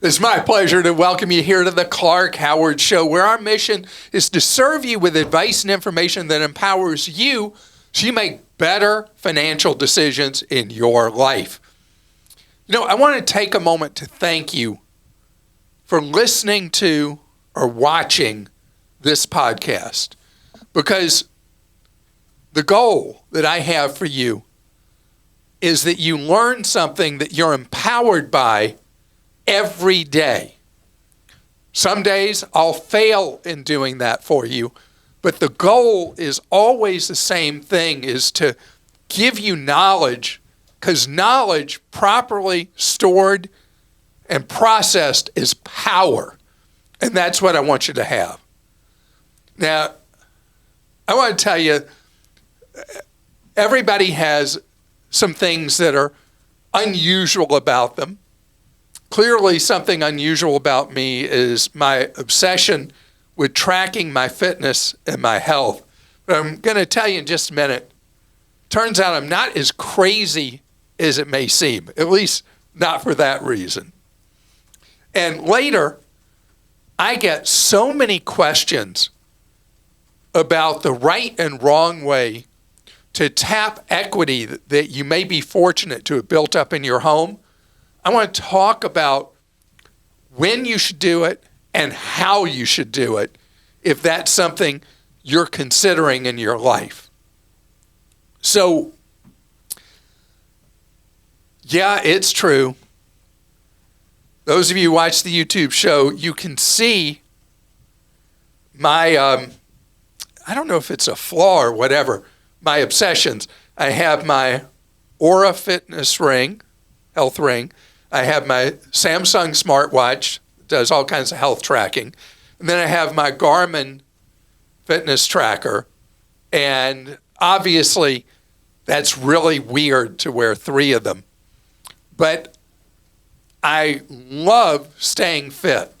It's my pleasure to welcome you here to the Clark Howard Show, where our mission is to serve you with advice and information that empowers you so you make better financial decisions in your life. You know, I want to take a moment to thank you for listening to or watching this podcast, because the goal that I have for you is that you learn something that you're empowered by every day. Some days I'll fail in doing that for you, but the goal is always the same thing, is to give you knowledge, because knowledge properly stored and processed is power. And that's what I want you to have. Now, I want to tell you, everybody has some things that are unusual about them. Clearly, something unusual about me is my obsession with tracking my fitness and my health. But I'm going to tell you in just a minute, turns out I'm not as crazy as it may seem, at least not for that reason. And later, I get so many questions about the right and wrong way to tap equity that you may be fortunate to have built up in your home. I want to talk about when you should do it and how you should do it if that's something you're considering in your life. So, yeah, it's true. Those of you who watch the YouTube show, you can see my, I don't know if it's a flaw or whatever, my obsessions. I have my Aura fitness ring, health ring. I have my Samsung smartwatch, does all kinds of health tracking. And then I have my Garmin fitness tracker. And obviously, that's really weird to wear 3 of them. But I love staying fit.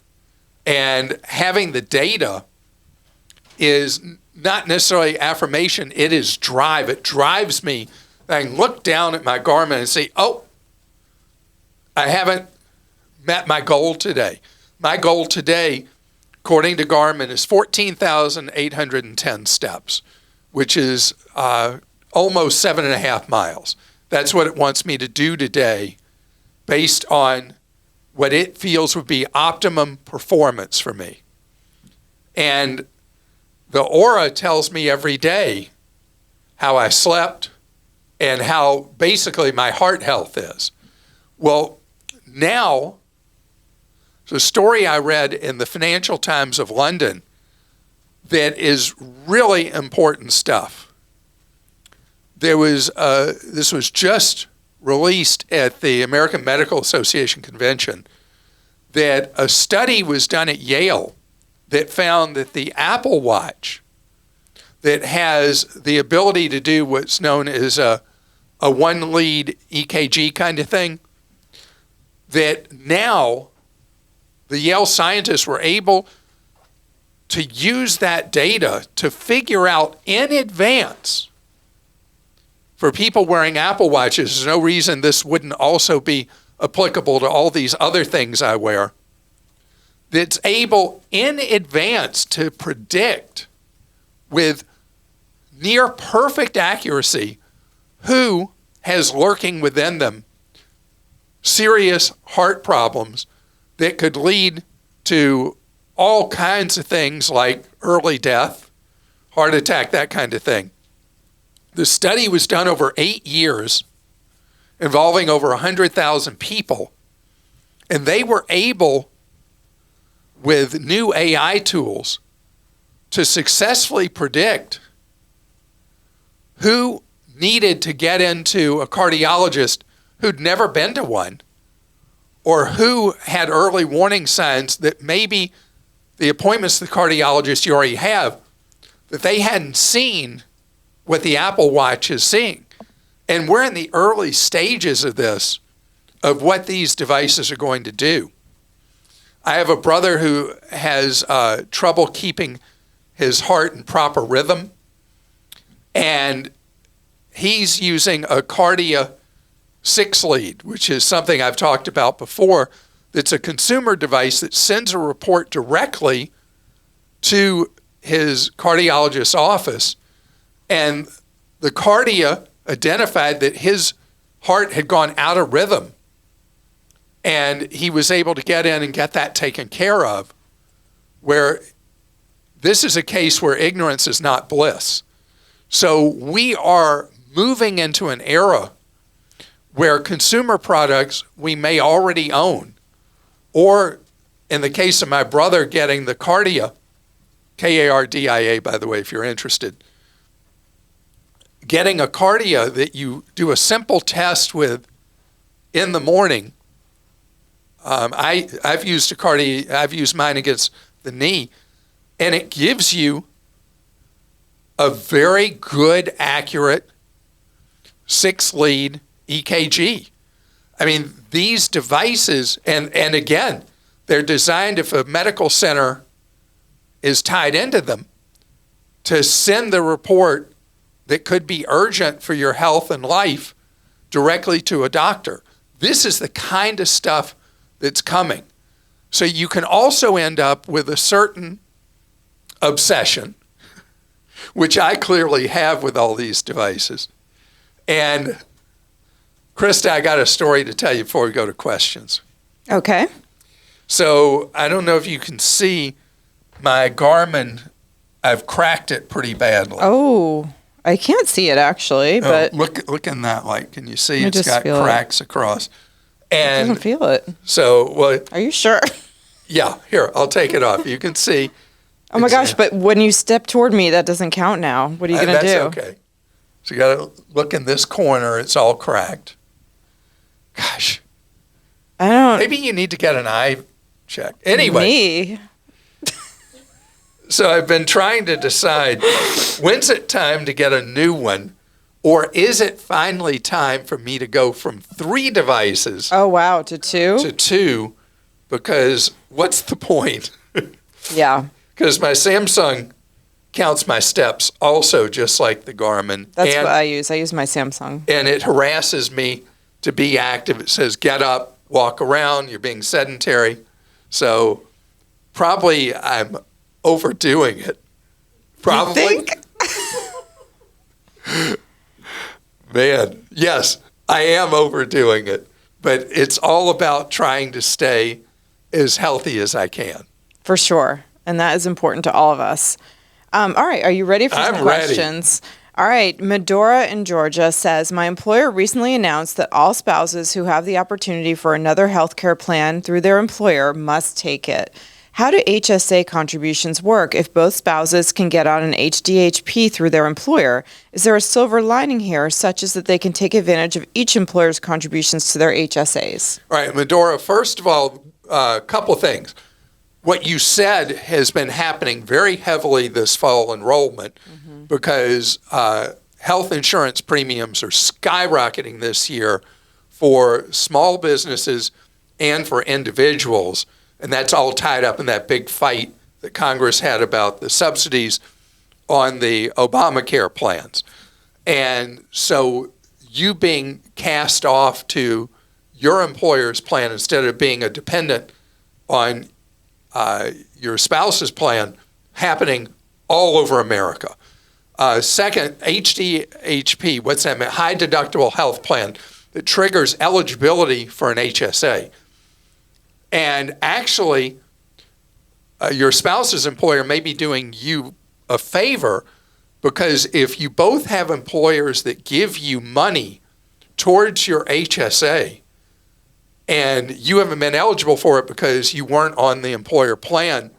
And having the data is not necessarily affirmation, it is drive. It drives me. I can look down at my Garmin and say, oh, I haven't met my goal today. My goal today, according to Garmin, is 14,810 steps, which is almost 7.5 miles. That's what it wants me to do today based on what it feels would be optimum performance for me. And the Aura tells me every day how I slept and how basically my heart health is. Well, now, the story I read in the Financial Times of London that is really important stuff. This was just released at the American Medical Association convention, that a study was done at Yale that found that the Apple Watch, that has the ability to do what's known as a one-lead EKG kind of thing, that now the Yale scientists were able to use that data to figure out in advance, for people wearing Apple Watches, there's no reason this wouldn't also be applicable to all these other things I wear, that's able in advance to predict with near perfect accuracy who has lurking within them serious heart problems that could lead to all kinds of things like early death, heart attack, that kind of thing. The study was done over 8 years, involving over 100,000 people, and they were able, with new AI tools, to successfully predict who needed to get into a cardiologist who'd never been to one, or who had early warning signs that maybe the appointments to the cardiologist you already have, that they hadn't seen what the Apple Watch is seeing. And we're in the early stages of this, of what these devices are going to do. I have a brother who has trouble keeping his heart in proper rhythm, and he's using a Cardia 6 lead, which is something I've talked about before, that's a consumer device that sends a report directly to his cardiologist's office. And the cardia identified that his heart had gone out of rhythm. And he was able to get in and get that taken care of, where this is a case where ignorance is not bliss. So we are moving into an era where consumer products we may already own, or in the case of my brother getting the cardia, Kardia, by the way, if you're interested, getting a cardia that you do a simple test with in the morning. I've used a cardia, I've used mine against the knee, and it gives you a very good, accurate 6-lead EKG. I mean, these devices, and again, they're designed, if a medical center is tied into them, to send the report that could be urgent for your health and life directly to a doctor. This is the kind of stuff that's coming. So you can also end up with a certain obsession, which I clearly have with all these devices. And Krista, I got a story to tell you before we go to questions. Okay. So I don't know if you can see my Garmin. I've cracked it pretty badly. Oh, I can't see it actually, but look in that light. Can you see? I It's got cracks across. And I don't feel it. So, well, Are you sure? yeah, here, I'll take it off. You can see. Oh my gosh, but when you step toward me, that doesn't count now. What are you going to do? That's okay. So you got to look in this corner. It's all cracked. Gosh. I don't. Maybe you need to get an eye check. Anyway. Me? So I've been trying to decide, when's it time to get a new one? Or is it finally time for me to go from 3 devices Oh, wow, to 2? to 2? Because what's the point? Yeah. Because my Samsung counts my steps also, just like the Garmin. That's what I use. I use my Samsung. And it harasses me to be active. It says, get up, walk around, you're being sedentary. So probably I'm overdoing it. Probably. You think? Man, yes, I am overdoing it. But it's all about trying to stay as healthy as I can. For sure. And that is important to all of us. All right. Are you ready for some questions? All right. Medora in Georgia says, my employer recently announced that all spouses who have the opportunity for another health care plan through their employer must take it. How do HSA contributions work if both spouses can get on an HDHP through their employer? Is there a silver lining here, such as that they can take advantage of each employer's contributions to their HSAs? All right, Medora, first of all, a couple things. What you said has been happening very heavily this fall enrollment because health insurance premiums are skyrocketing this year for small businesses and for individuals. And that's all tied up in that big fight that Congress had about the subsidies on the Obamacare plans. And so you being cast off to your employer's plan instead of being a dependent on your spouse's plan happening all over America. Second, HDHP, what's that mean? High deductible health plan that triggers eligibility for an HSA. And actually, your spouse's employer may be doing you a favor because if you both have employers that give you money towards your HSA and you haven't been eligible for it because you weren't on the employer plan,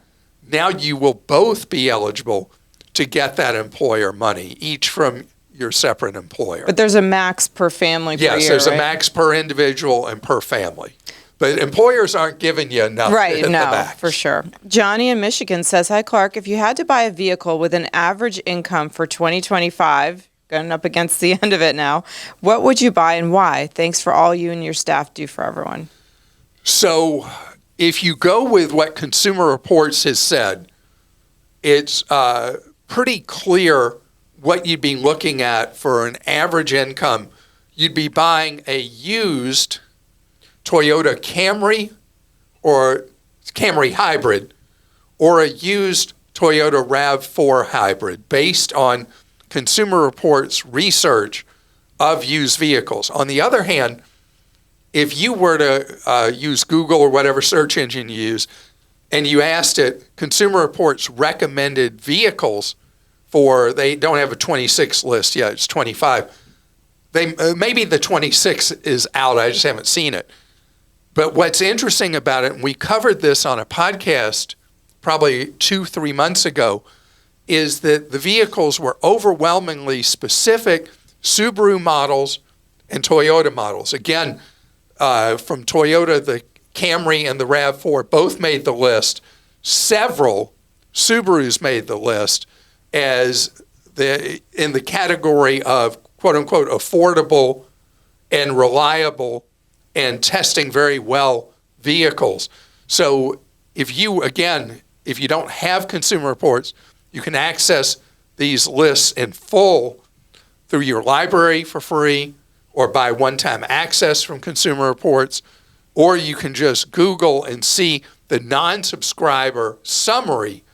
now you will both be eligible to get that employer money, each from your separate employer. But there's a max per family per year, yes, there's right? a max per individual and per family. But employers aren't giving you enough to hit the max. For sure. Johnny in Michigan says, hi, Clark. If you had to buy a vehicle with an average income for 2025, going up against the end of it now, what would you buy and why? Thanks for all you and your staff do for everyone. So if you go with what Consumer Reports has said, it's pretty clear what you'd be looking at for an average income. You'd be buying a used Toyota Camry or Camry hybrid or a used Toyota RAV4 hybrid based on Consumer Reports research of used vehicles. On the other hand, if you were to use Google or whatever search engine you use, and you asked it, Consumer Reports recommended vehicles for, they don't have a 26 list yet, it's 25. Maybe the 26 is out, I just haven't seen it. But what's interesting about it, and we covered this on a podcast probably 2-3 months ago, is that the vehicles were overwhelmingly specific Subaru models and Toyota models. Again, from Toyota, the Camry and the RAV4 both made the list. Several Subarus made the list as in the category of quote-unquote affordable and reliable and testing very well vehicles. So if you don't have Consumer Reports, you can access these lists in full through your library for free or by one-time access from Consumer Reports, or you can just Google and see the non-subscriber summary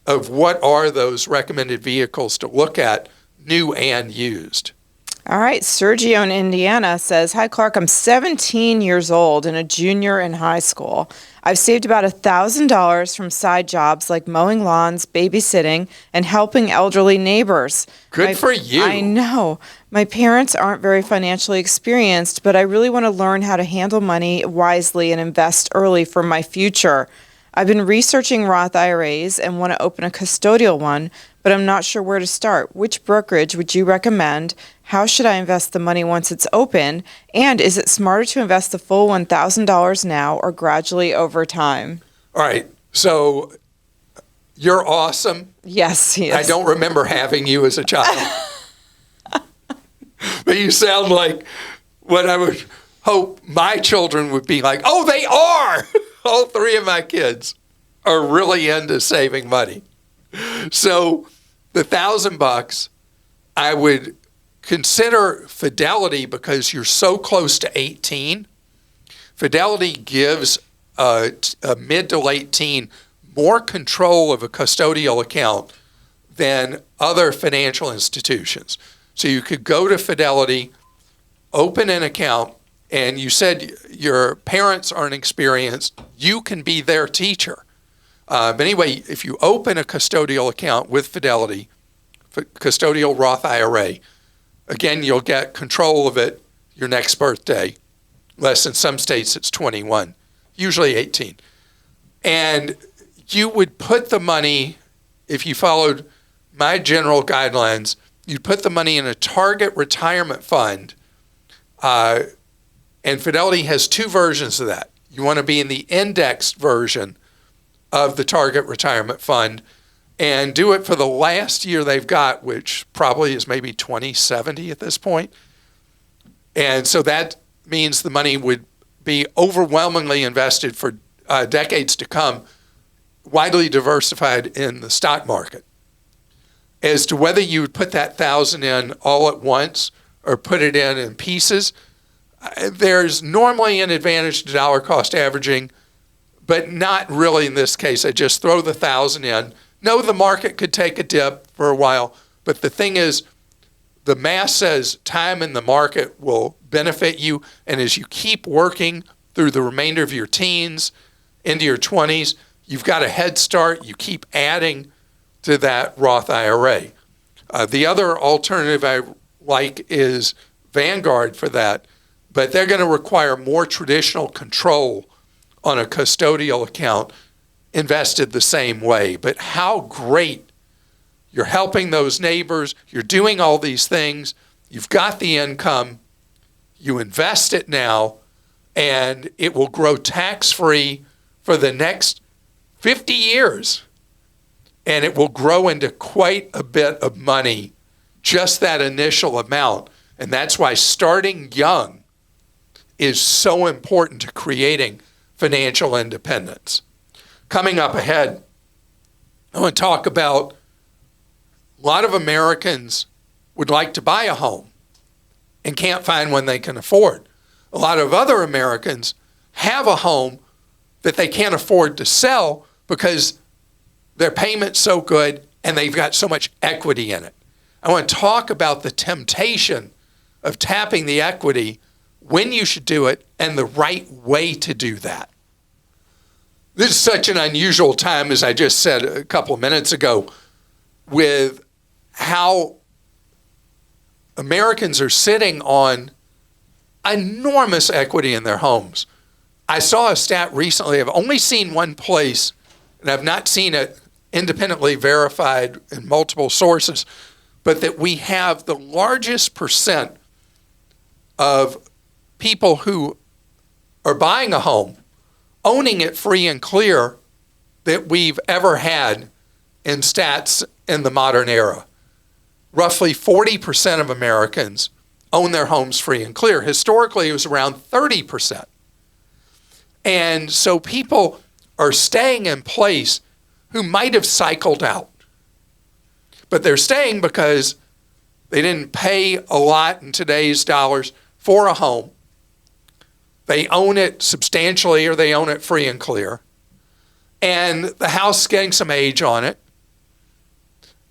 of what are those recommended vehicles to look at, new and used. All right, Sergio in Indiana says, "Hi Clark, I'm 17 years old and a junior in high school. I've saved about $1,000 from side jobs like mowing lawns, babysitting, and helping elderly neighbors." Good for you. I know. My parents aren't very financially experienced, but I really want to learn how to handle money wisely and invest early for my future. I've been researching Roth IRAs and want to open a custodial one, but I'm not sure where to start. Which brokerage would you recommend? How should I invest the money once it's open? And is it smarter to invest the full $1,000 now or gradually over time? All right. So you're awesome. Yes, he is. I don't remember having you as a child. But you sound like what I would hope my children would be like. Oh, they are. All three of my kids are really into saving money. So the $1,000, I would consider Fidelity because you're so close to 18. Fidelity gives a mid to late teen more control of a custodial account than other financial institutions. So you could go to Fidelity, open an account, and you said your parents aren't experienced, you can be their teacher. But anyway, if you open a custodial account with Fidelity, custodial Roth IRA, again, you'll get control of it your next birthday. Less in some states, it's 21, usually 18. And you would put the money, if you followed my general guidelines, you'd put the money in a target retirement fund. And Fidelity has two versions of that. You want to be in the indexed version of the target retirement fund and do it for the last year they've got, which probably is maybe 2070 at this point. And so that means the money would be overwhelmingly invested for decades to come, widely diversified in the stock market. As to whether you would put that $1,000 in all at once or put it in pieces, there's normally an advantage to dollar cost averaging, but not really in this case. I just throw the $1,000 in. No, the market could take a dip for a while, but the thing is, the math says time in the market will benefit you, and as you keep working through the remainder of your teens into your 20s, you've got a head start. You keep adding to that Roth IRA. The other alternative I like is Vanguard for that, but they're going to require more traditional control on a custodial account invested the same way. But how great. You're helping those neighbors. You're doing all these things. You've got the income. You invest it now, and it will grow tax-free for the next 50 years. And it will grow into quite a bit of money, just that initial amount. And that's why starting young is so important to creating financial independence. Coming up ahead, I want to talk about a lot of Americans would like to buy a home and can't find one they can afford. A lot of other Americans have a home that they can't afford to sell because their payment's so good and they've got so much equity in it. I want to talk about the temptation of tapping the equity, when you should do it, and the right way to do that. This is such an unusual time, as I just said a couple of minutes ago, with how Americans are sitting on enormous equity in their homes. I saw a stat recently. I've only seen one place, and I've not seen it independently verified in multiple sources, but that we have the largest percent of people who are buying a home, owning it free and clear, that we've ever had in stats in the modern era. Roughly 40% of Americans own their homes free and clear. Historically, it was around 30%. And so people are staying in place who might have cycled out. But they're staying because they didn't pay a lot in today's dollars for a home. They own it substantially, or they own it free and clear. And the house is getting some age on it,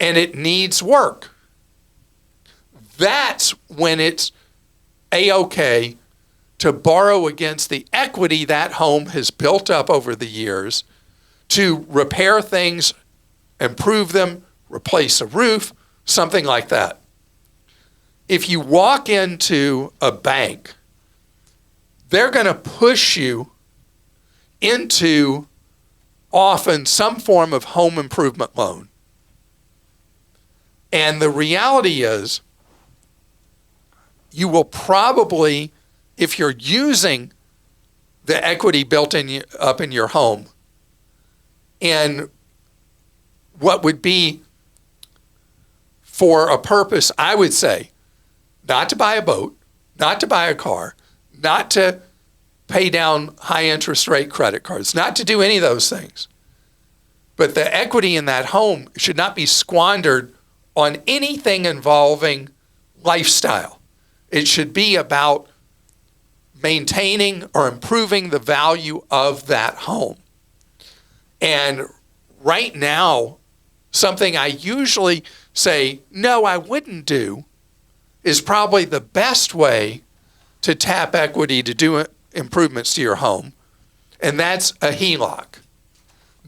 and it needs work. That's when it's A-OK to borrow against the equity that home has built up over the years to repair things, improve them, replace a roof, something like that. If you walk into a bank, they're going to push you into often some form of home improvement loan. And the reality is, you will probably, if you're using the equity built up in your home, and what would be for a purpose, I would say, not to buy a boat, not to buy a car, not to pay down high interest rate credit cards, not to do any of those things. But the equity in that home should not be squandered on anything involving lifestyle. It should be about maintaining or improving the value of that home. And right now, something I usually say, no, I wouldn't do, is probably the best way to tap equity to do improvements to your home, and that's a HELOC.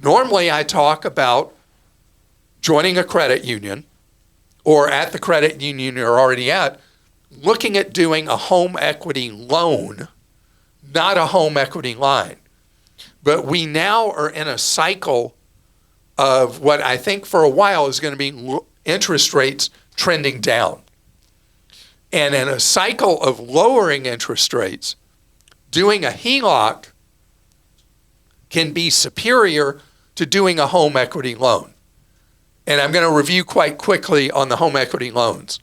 Normally, I talk about joining a credit union, or at the credit union you're already at, looking at doing a home equity loan, not a home equity line. But we now are in a cycle of what I think for a while is going to be interest rates trending down. And in a cycle of lowering interest rates, doing a HELOC can be superior to doing a home equity loan. And I'm going to review quite quickly on the home equity loans.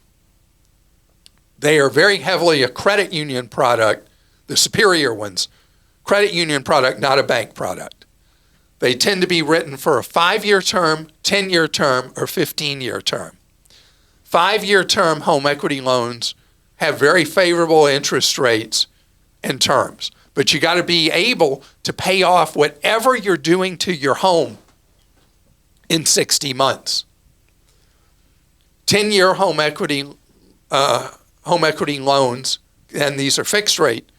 They are very heavily a credit union product, the superior ones. Credit union product, not a bank product. They tend to be written for a 5-year term, 10-year term, or 15-year term. 5-year term home equity loans have very favorable interest rates and terms, but you got to be able to pay off whatever you're doing to your home in 60 months. 10-year home equity loans, and these are fixed rate,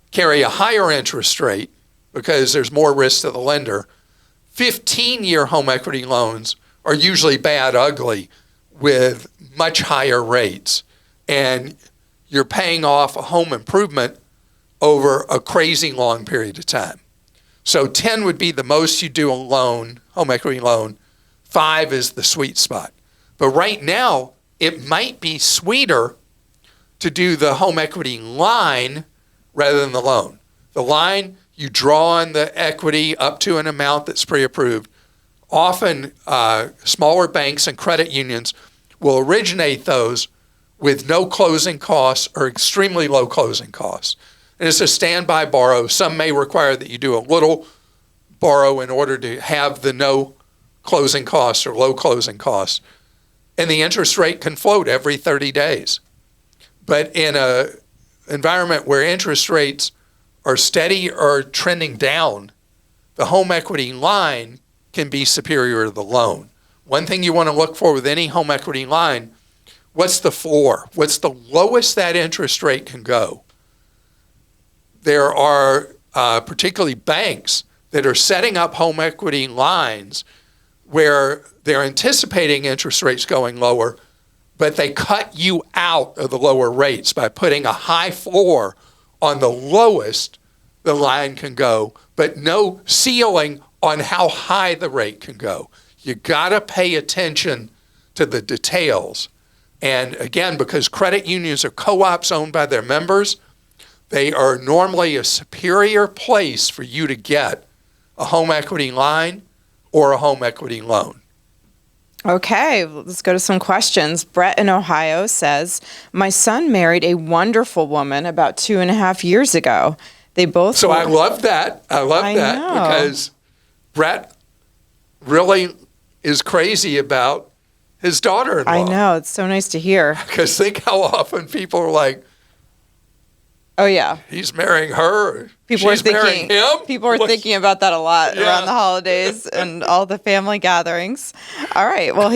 carry a higher interest rate because there's more risk to the lender. 15-year home equity loans are usually bad, ugly, with much higher rates. And you're paying off a home improvement over a crazy long period of time. So 10 would be the most you do a loan, home equity loan. 5 is the sweet spot. But right now, it might be sweeter to do the home equity line rather than the loan. The line, you draw on the equity up to an amount that's pre-approved. Often, smaller banks and credit unions will originate those with no closing costs or extremely low closing costs. And it's a standby borrow. Some may require that you do a little borrow in order to have the no closing costs or low closing costs. And the interest rate can float every 30 days. But in an environment where interest rates are steady or trending down, the home equity line can be superior to the loan. One thing you want to look for with any home equity line, what's the floor? What's the lowest that interest rate can go? There are particularly banks that are setting up home equity lines where they're anticipating interest rates going lower, but they cut you out of the lower rates by putting a high floor on the lowest the line can go, but no ceiling on how high the rate can go. You gotta pay attention to the details. And again, because credit unions are co-ops owned by their members, they are normally a superior place for you to get a home equity line or a home equity loan. Okay, let's go to some questions. Brett in Ohio says, my son married a wonderful woman about 2.5 years ago. They both So I love that. I love that because Brett really is crazy about his daughter-in-law. I know. It's so nice to hear. Because think how often people are like, oh, yeah. He's marrying her. People She's marrying him. People are thinking about that a lot around the holidays and all the family gatherings. All right. Well,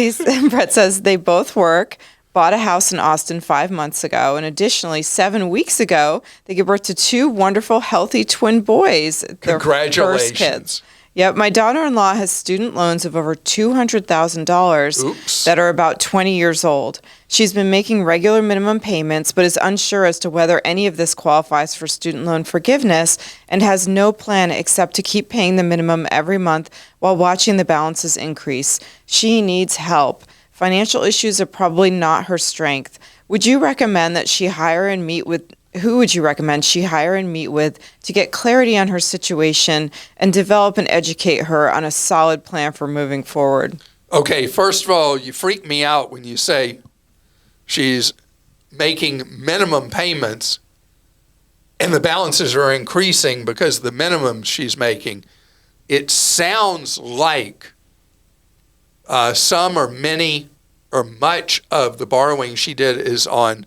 Brett says they both work, bought a house in Austin 5 months ago. And additionally, 7 weeks ago, they gave birth to 2 wonderful, healthy twin boys. Congratulations. Their first kids. Yep, my daughter-in-law has student loans of over $200,000 that are about 20 years old. She's been making regular minimum payments, but is unsure as to whether any of this qualifies for student loan forgiveness and has no plan except to keep paying the minimum every month while watching the balances increase. She needs help. Financial issues are probably not her strength. Would you recommend that she hire and meet with Who would you recommend she hire and meet with to get clarity on her situation and develop and educate her on a solid plan for moving forward? Okay, first of all, you freak me out when you say she's making minimum payments and the balances are increasing because of the minimum she's making. It sounds like some or many or much of the borrowing she did is on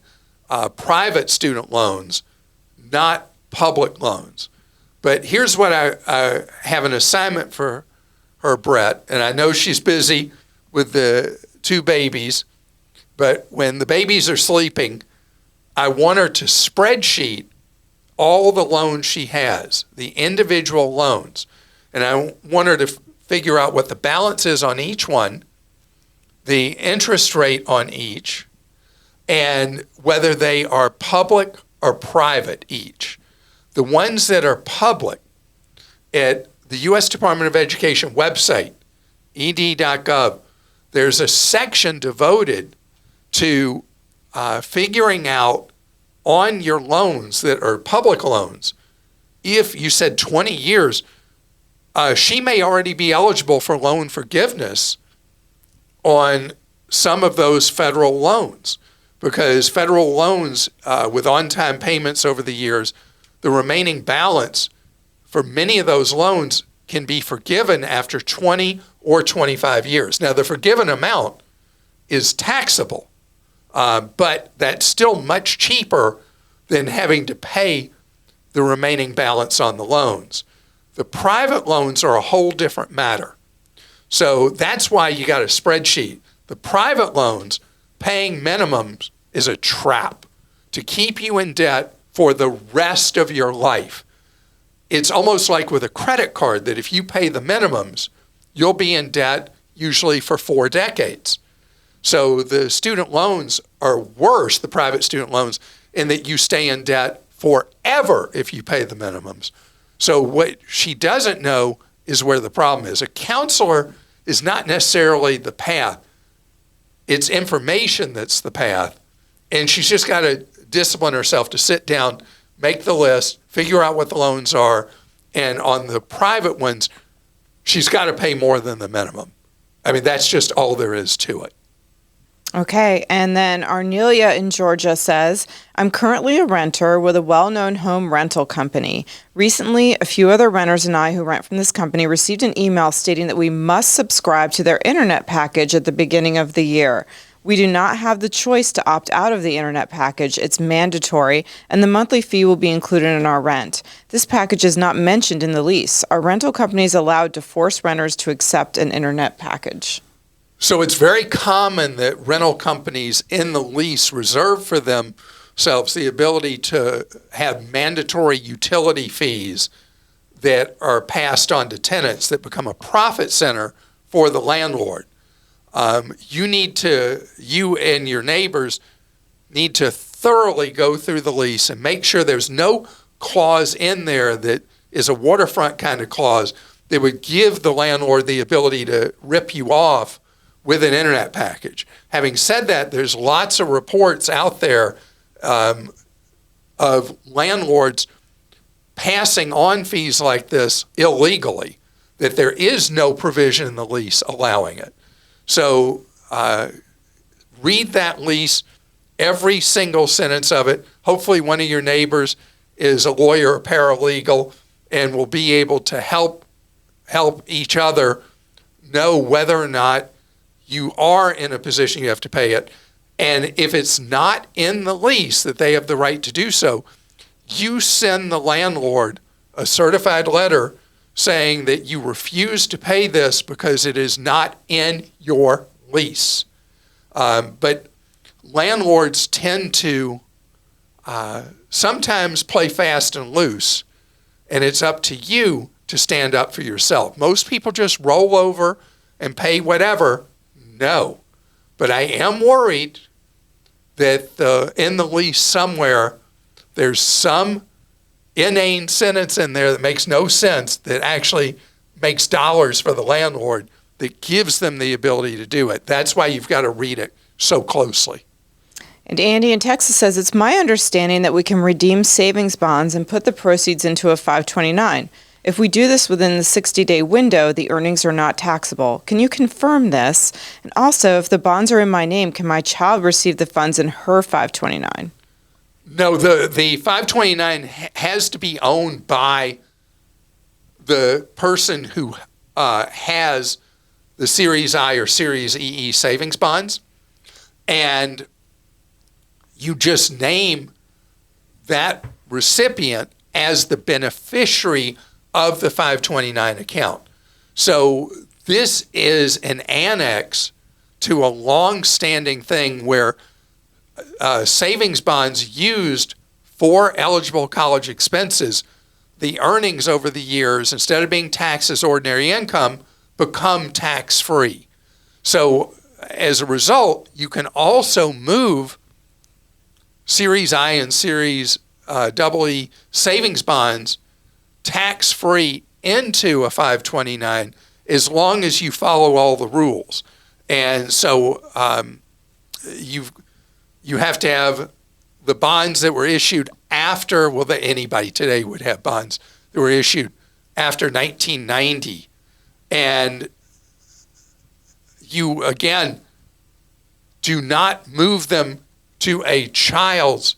private student loans, not public loans. But here's what I have an assignment for her, Brett, and I know she's busy with the 2 babies, but when the babies are sleeping, I want her to spreadsheet all the loans she has, the individual loans, and I want her to figure out what the balance is on each one, the interest rate on each, and whether they are public or private each. The ones that are public, at the U.S. Department of Education website, ed.gov, there's a section devoted to figuring out on your loans that are public loans. If you said 20 years, she may already be eligible for loan forgiveness on some of those federal loans, because federal loans with on-time payments over the years, the remaining balance for many of those loans can be forgiven after 20 or 25 years. Now, the forgiven amount is taxable, but that's still much cheaper than having to pay the remaining balance on the loans. The private loans are a whole different matter. So that's why you got a spreadsheet. The private loans, paying minimums is a trap to keep you in debt for the rest of your life. It's almost like with a credit card that if you pay the minimums, you'll be in debt usually for 4 decades. So the student loans are worse, the private student loans, in that you stay in debt forever if you pay the minimums. So what she doesn't know is where the problem is. A counselor is not necessarily the path. It's information that's the path. And she's just got to discipline herself to sit down, make the list, figure out what the loans are. And on the private ones, she's got to pay more than the minimum. I mean, that's just all there is to it. Okay, and then Arnelia in Georgia says, I'm currently a renter with a well-known home rental company. Recently, a few other renters and I who rent from this company received an email stating that we must subscribe to their internet package at the beginning of the year. We do not have the choice to opt out of the internet package. It's mandatory, and the monthly fee will be included in our rent. This package is not mentioned in the lease. Are rental companies allowed to force renters to accept an internet package? So it's very common that rental companies in the lease reserve for themselves the ability to have mandatory utility fees that are passed on to tenants that become a profit center for the landlord. You and your neighbors need to thoroughly go through the lease and make sure there's no clause in there that is a waterfront kind of clause that would give the landlord the ability to rip you off with an internet package. Having said that, there's lots of reports out there of landlords passing on fees like this illegally, that there is no provision in the lease allowing it. So read that lease, every single sentence of it. Hopefully one of your neighbors is a lawyer or paralegal and will be able to help each other know whether or not you are in a position you have to pay it. And if it's not in the lease that they have the right to do so, you send the landlord a certified letter saying that you refuse to pay this because it is not in your lease. But landlords tend to sometimes play fast and loose, and it's up to you to stand up for yourself. Most people just roll over and pay whatever. No. But I am worried that in the lease somewhere, there's some inane sentence in there that makes no sense that actually makes dollars for the landlord that gives them the ability to do it. That's why you've got to read it so closely. And Andie in Texas says, it's my understanding that we can redeem savings bonds and put the proceeds into a 529. If we do this within the 60-day window, the earnings are not taxable. Can you confirm this? And also, if the bonds are in my name, can my child receive the funds in her 529? No, the 529 has to be owned by the person who has the Series I or Series EE savings bonds. And you just name that recipient as the beneficiary of the 529 account. So this is an annex to a long-standing thing where savings bonds used for eligible college expenses, the earnings over the years, instead of being taxed as ordinary income, become tax-free. So as a result, you can also move Series I and Series EE savings bonds tax-free into a 529 as long as you follow all the rules. And so you have to have the bonds that were issued after, well, anybody today would have bonds that were issued after 1990. And you, again, do not move them to a child's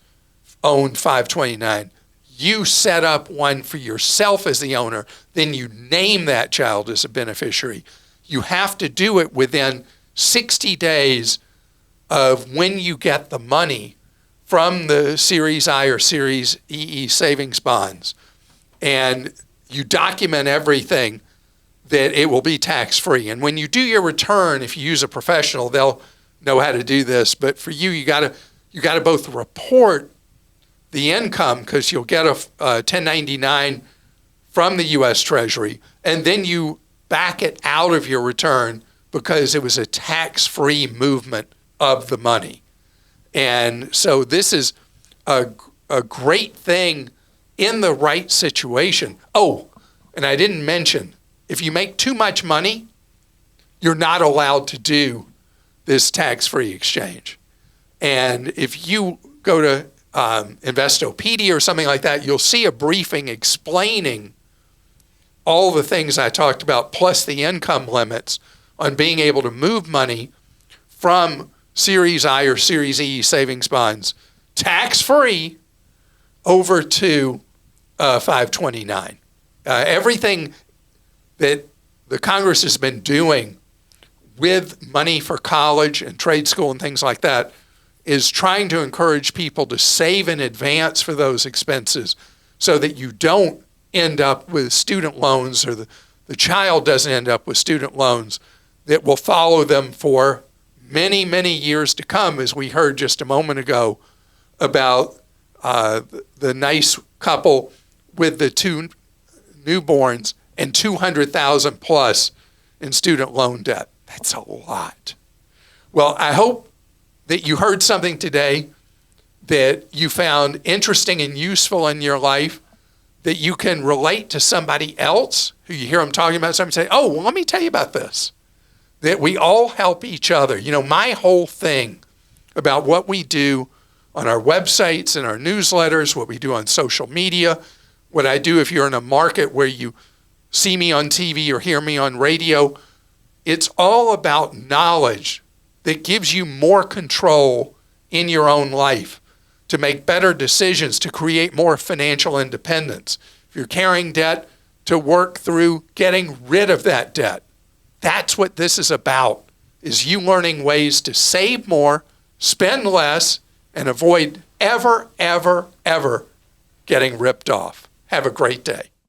owned 529. You set up one for yourself as the owner, then you name that child as a beneficiary. You have to do it within 60 days of when you get the money from the Series I or Series EE savings bonds. And you document everything that it will be tax-free. And when you do your return, if you use a professional, they'll know how to do this. But for you, you got to both report the income, because you'll get a 1099 from the U.S. Treasury, and then you back it out of your return because it was a tax-free movement of the money. And so this is a great thing in the right situation. Oh, and I didn't mention, if you make too much money, you're not allowed to do this tax-free exchange. And if you go to Investopedia or something like that, you'll see a briefing explaining all the things I talked about, plus the income limits on being able to move money from Series I or Series E savings bonds tax-free over to 529. Everything that the Congress has been doing with money for college and trade school and things like that is trying to encourage people to save in advance for those expenses so that you don't end up with student loans, or the child doesn't end up with student loans that will follow them for many, many years to come, as we heard just a moment ago about the nice couple with the 2 newborns and $200,000 plus in student loan debt. That's a lot. Well, I hope that you heard something today that you found interesting and useful in your life, that you can relate to somebody else who you hear them talking about something, say, oh, well, let me tell you about this. That we all help each other. You know, my whole thing about what we do on our websites and our newsletters, what we do on social media, what I do if you're in a market where you see me on TV or hear me on radio, it's all about knowledge that gives you more control in your own life to make better decisions, to create more financial independence. If you're carrying debt, to work through getting rid of that debt. That's what this is about, is you learning ways to save more, spend less, and avoid ever, ever, ever getting ripped off. Have a great day.